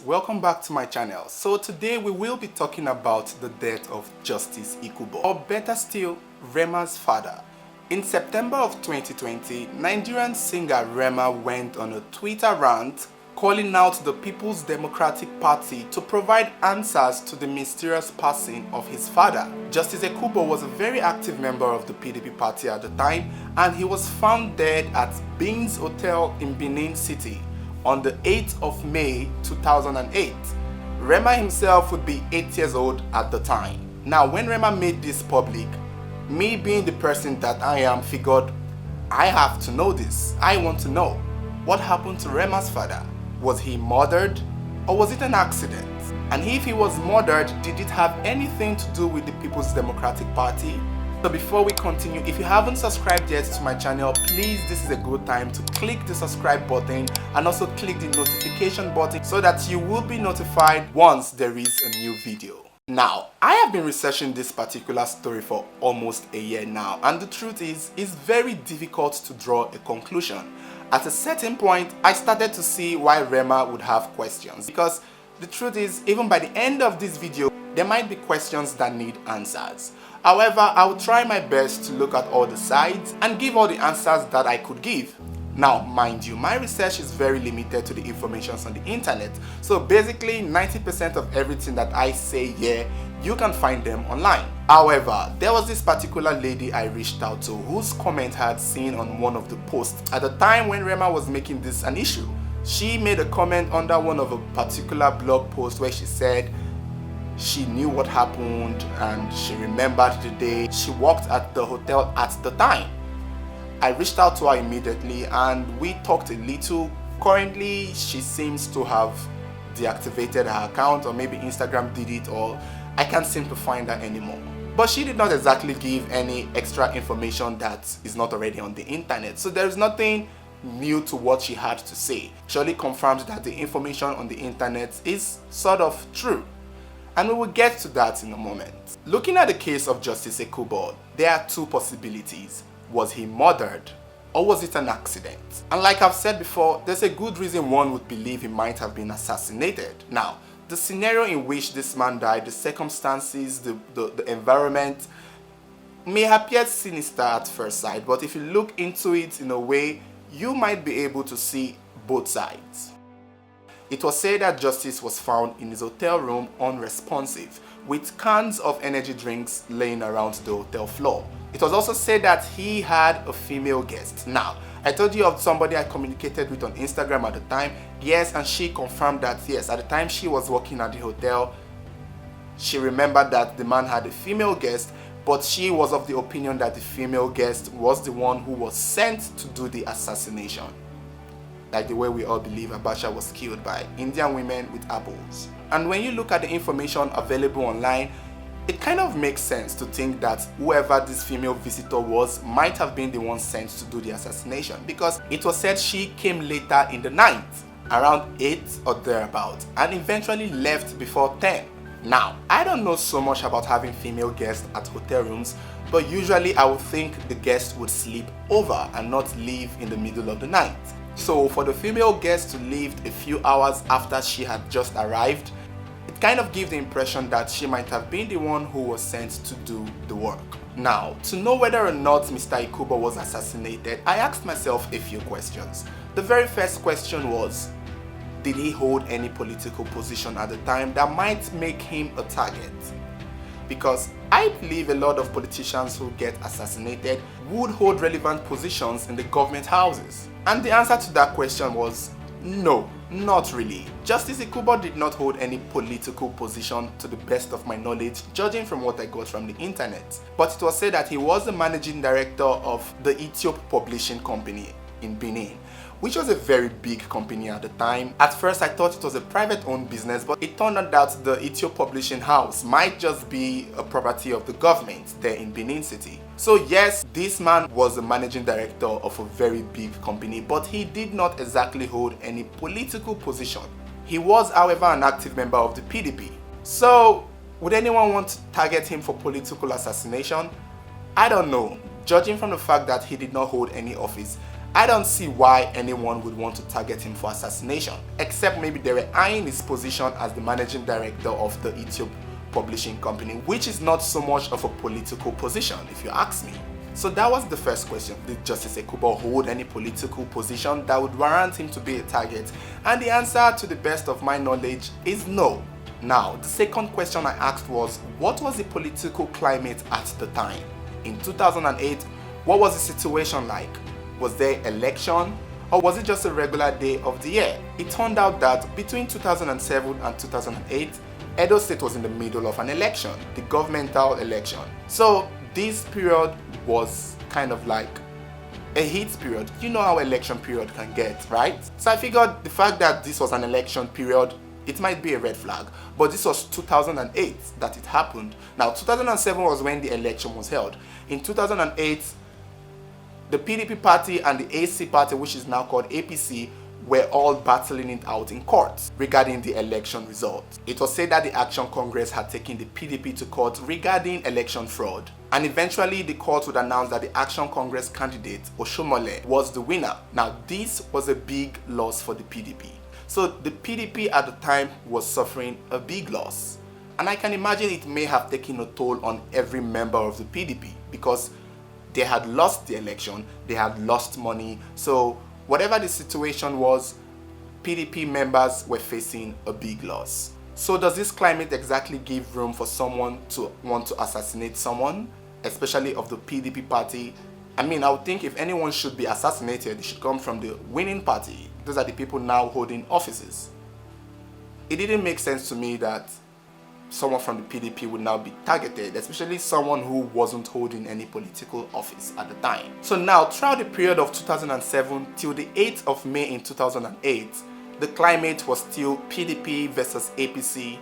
Welcome back to my channel. So today we will be talking about the death of Justice Ikubor, or better still, Rema's father. In September of 2020, Nigerian singer Rema went on a Twitter rant calling out the People's Democratic Party to provide answers to the mysterious passing of his father. Justice Ikubor was a very active member of the PDP party at the time, and he was found dead at Benin's Hotel in Benin City on the 8th of May 2008. Rema himself would be 8 years old at the time. Now, when Rema made this public, me being the person that I am, figured I have to know this. I want to know what happened to Rema's father. Was he murdered, or was it an accident? And if he was murdered, did it have anything to do with the People's Democratic Party? So before we continue, if you haven't subscribed yet to my channel, please, this is a good time to click the subscribe button and also click the notification button so that you will be notified once there is a new video. Now, I have been researching this particular story for almost a year now, and the truth is, it's very difficult to draw a conclusion. At a certain point, I started to see why Rema would have questions, because the truth is, even by the end of this video, there might be questions that need answers. However, I will try my best to look at all the sides and give all the answers that I could give. Now, mind you, my research is very limited to the information on the internet, so basically 90% of everything that I say here, you can find them online. However, there was this particular lady I reached out to whose comment I had seen on one of the posts at the time when Rema was making this an issue. She made a comment under one of a particular blog post where she said she knew what happened and she remembered the day. She worked at the hotel at the time. I reached out to her immediately and we talked a little. Currently, she seems to have deactivated her account, or maybe Instagram did it, or I can't seem to find her anymore. But she did not exactly give any extra information that is not already on the internet. So there is nothing new to what she had to say. She only confirmed that the information on the internet is sort of true. And we will get to that in a moment. Looking at the case of Justice Ikubor, there are two possibilities. Was he murdered, or was it an accident? And like I've said before, there's a good reason one would believe he might have been assassinated. Now, the scenario in which this man died, the circumstances, the environment may appear sinister at first sight, but if you look into it in a way, you might be able to see both sides. It was said that Justice was found in his hotel room unresponsive, with cans of energy drinks laying around the hotel floor. It was also said that he had a female guest. Now, I told you of somebody I communicated with on Instagram at the time. Yes, and she confirmed that yes, at the time she was working at the hotel, she remembered that the man had a female guest, but she was of the opinion that the female guest was the one who was sent to do the assassination. Like the way we all believe Abacha was killed by Indian women with apples. And when you look at the information available online, it kind of makes sense to think that whoever this female visitor was might have been the one sent to do the assassination, because it was said she came later in the night, around 8 or thereabout, and eventually left before 10. Now, I don't know so much about having female guests at hotel rooms, but usually I would think the guest would sleep over and not leave in the middle of the night. So for the female guest to leave a few hours after she had just arrived, it kind of gives the impression that she might have been the one who was sent to do the work. Now, to know whether or not Mr. Ikubor was assassinated, I asked myself a few questions. The very first question was, did he hold any political position at the time that might make him a target? Because I believe a lot of politicians who get assassinated would hold relevant positions in the government houses. And the answer to that question was no, not really. Justice Ikubor did not hold any political position to the best of my knowledge, judging from what I got from the internet. But it was said that he was the managing director of the Ethiope Publishing Company in Benin, which was a very big company at the time. At first I thought it was a private-owned business, but it turned out that the Ethiope Publishing House might just be a property of the government there in Benin City. So yes, this man was the managing director of a very big company, but he did not exactly hold any political position. He was, however, an active member of the PDP. So would anyone want to target him for political assassination? I don't know. Judging from the fact that he did not hold any office, I don't see why anyone would want to target him for assassination, except maybe they were eyeing his position as the managing director of the Ethiopia publishing company, which is not so much of a political position, if you ask me. So that was the first question. Did Justice Ikubor hold any political position that would warrant him to be a target? And the answer, to the best of my knowledge, is no. Now, the second question I asked was, what was the political climate at the time? In 2008, what was the situation like? Was there election, or was it just a regular day of the year? It turned out that between 2007 and 2008, Edo State was in the middle of an election, the governmental election. So this period was kind of like a heat period. You know how election period can get, right? So I figured the fact that this was an election period, it might be a red flag, but this was 2008 that it happened. Now 2007 was when the election was held. In 2008, the PDP party and the AC party, which is now called APC, were all battling it out in court regarding the election results. It was said that the Action Congress had taken the PDP to court regarding election fraud, and eventually the court would announce that the Action Congress candidate, Oshomole, was the winner. Now this was a big loss for the PDP. So the PDP at the time was suffering a big loss, and I can imagine it may have taken a toll on every member of the PDP because they had lost the election, they had lost money. So whatever the situation was, PDP members were facing a big loss. So does this climate exactly give room for someone to want to assassinate someone, especially of the PDP party? I mean, I would think if anyone should be assassinated, it should come from the winning party. Those are the people now holding offices. It didn't make sense to me that someone from the PDP would now be targeted, especially someone who wasn't holding any political office at the time. So now, throughout the period of 2007 till the 8th of May in 2008, the climate was still PDP versus APC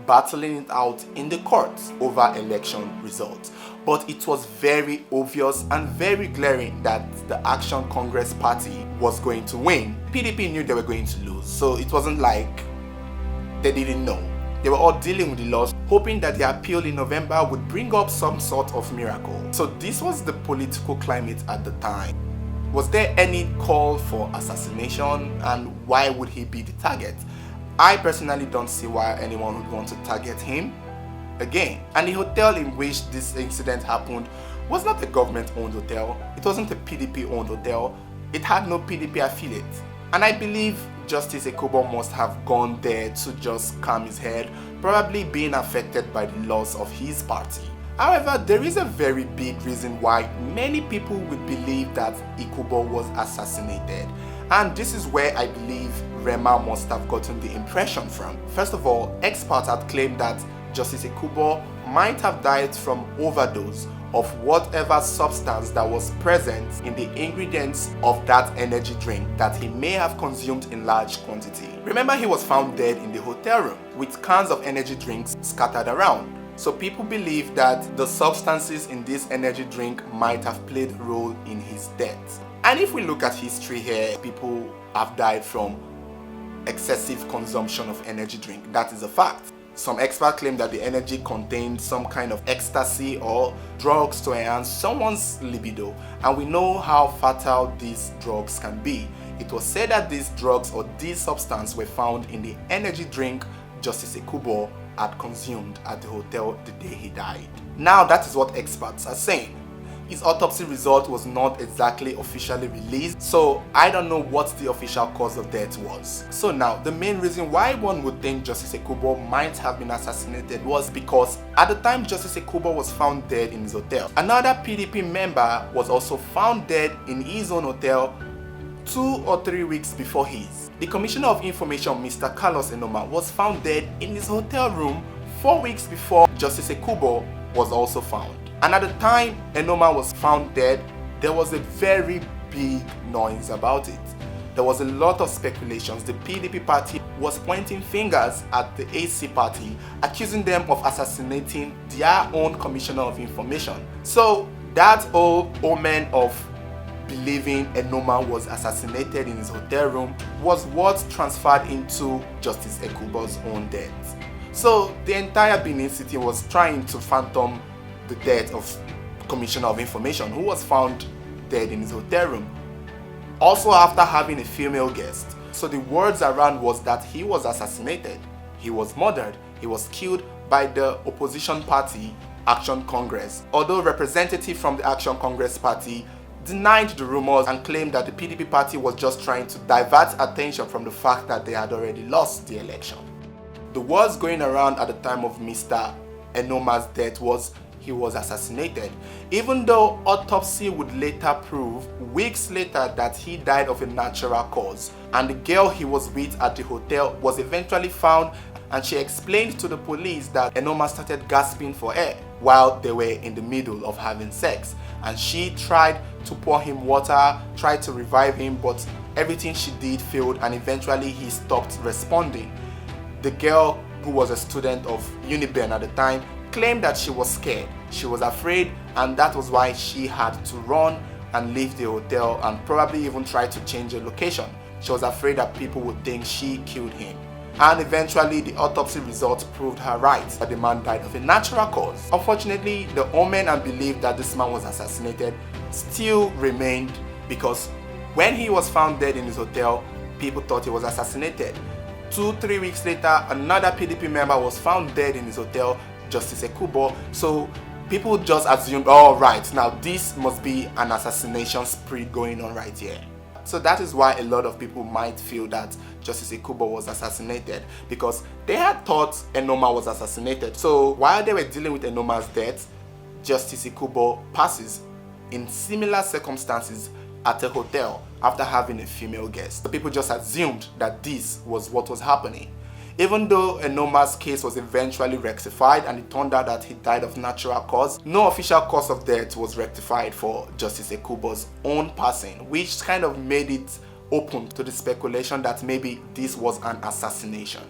battling it out in the courts over election results. But it was very obvious and very glaring that the Action Congress party was going to win. PDP knew they were going to lose, so it wasn't like they didn't know. They were all dealing with the loss, hoping that the appeal in November would bring up some sort of miracle. So this was the political climate at the time. Was there any call for assassination, and why would he be the target? I personally don't see why anyone would want to target him again. And the hotel in which this incident happened was not a government-owned hotel. It wasn't a PDP-owned hotel. It had no PDP affiliate. And I believe Justice Ikubor must have gone there to just calm his head, probably being affected by the loss of his party. However, there is a very big reason why many people would believe that Ikubor was assassinated. And this is where I believe Rema must have gotten the impression from. First of all, experts had claimed that Justice Ikubor might have died from overdose of whatever substance that was present in the ingredients of that energy drink that he may have consumed in large quantity. Remember, he was found dead in the hotel room with cans of energy drinks scattered around. So people believe that the substances in this energy drink might have played a role in his death. And if we look at history here, people have died from excessive consumption of energy drink. That is a fact. Some experts claim that the energy contained some kind of ecstasy or drugs to enhance someone's libido, and we know how fatal these drugs can be. It was said that these drugs or these substances were found in the energy drink Justice Ikubor had consumed at the hotel the day he died. Now that is what experts are saying. His autopsy result was not exactly officially released, so I don't know what the official cause of death was. So now, the main reason why one would think Justice Ikubor might have been assassinated was because at the time Justice Ikubor was found dead in his hotel, another PDP member was also found dead in his own hotel 2 or 3 weeks before his. The Commissioner of Information, Mr. Carlos Enoma, was found dead in his hotel room 4 weeks before Justice Ikubor was also found. And at the time Enoma was found dead, there was a very big noise about it. There was a lot of speculations. The PDP party was pointing fingers at the AC party, accusing them of assassinating their own Commissioner of Information. So that whole omen of believing Enoma was assassinated in his hotel room was what transferred into Justice Ikubor's own death. So the entire Benin City was trying to phantom the death of Commissioner of Information, who was found dead in his hotel room. Also after having a female guest. So the words around was that he was assassinated, he was murdered, he was killed by the opposition party Action Congress. Although representative from the Action Congress party denied the rumors and claimed that the PDP party was just trying to divert attention from the fact that they had already lost the election. The words going around at the time of Mr. Enoma's death was he was assassinated, even though autopsy would later prove weeks later that he died of a natural cause, and the girl he was with at the hotel was eventually found, and she explained to the police that Enoma started gasping for air while they were in the middle of having sex, and she tried to pour him water, tried to revive him, but everything she did failed, and eventually he stopped responding. The girl, who was a student of Uniben at the time, claimed that she was scared, she was afraid, and that was why she had to run and leave the hotel and probably even try to change the location. She was afraid that people would think she killed him. And eventually the autopsy results proved her right, that the man died of a natural cause. Unfortunately, the omen and belief that this man was assassinated still remained, because when he was found dead in his hotel, people thought he was assassinated. 2-3 weeks later, another PDP member was found dead in his hotel, Justice Ikubor. So people just assumed, oh right, now this must be an assassination spree going on right here. So that is why a lot of people might feel that Justice Ikubor was assassinated, because they had thought Enoma was assassinated. So while they were dealing with Enoma's death, Justice Ikubor passes in similar circumstances at a hotel after having a female guest. So people just assumed that this was what was happening. Even though Enoma's case was eventually rectified and it turned out that he died of natural cause, no official cause of death was rectified for Justice Ikubor's own passing, which kind of made it open to the speculation that maybe this was an assassination.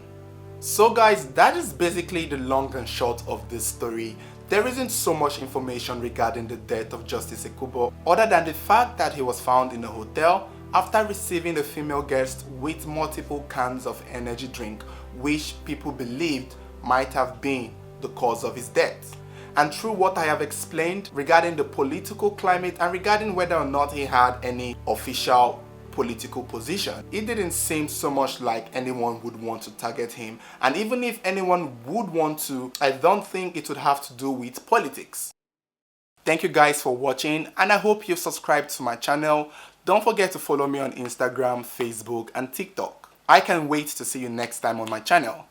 So guys, that is basically the long and short of this story. There isn't so much information regarding the death of Justice Ikubor other than the fact that he was found in a hotel after receiving a female guest with multiple cans of energy drink, which people believed might have been the cause of his death. And through what I have explained regarding the political climate and regarding whether or not he had any official political position, it didn't seem so much like anyone would want to target him. And even if anyone would want to, I don't think it would have to do with politics. Thank you guys for watching, and I hope you've subscribed to my channel. Don't forget to follow me on Instagram, Facebook, and TikTok. I can't wait to see you next time on my channel.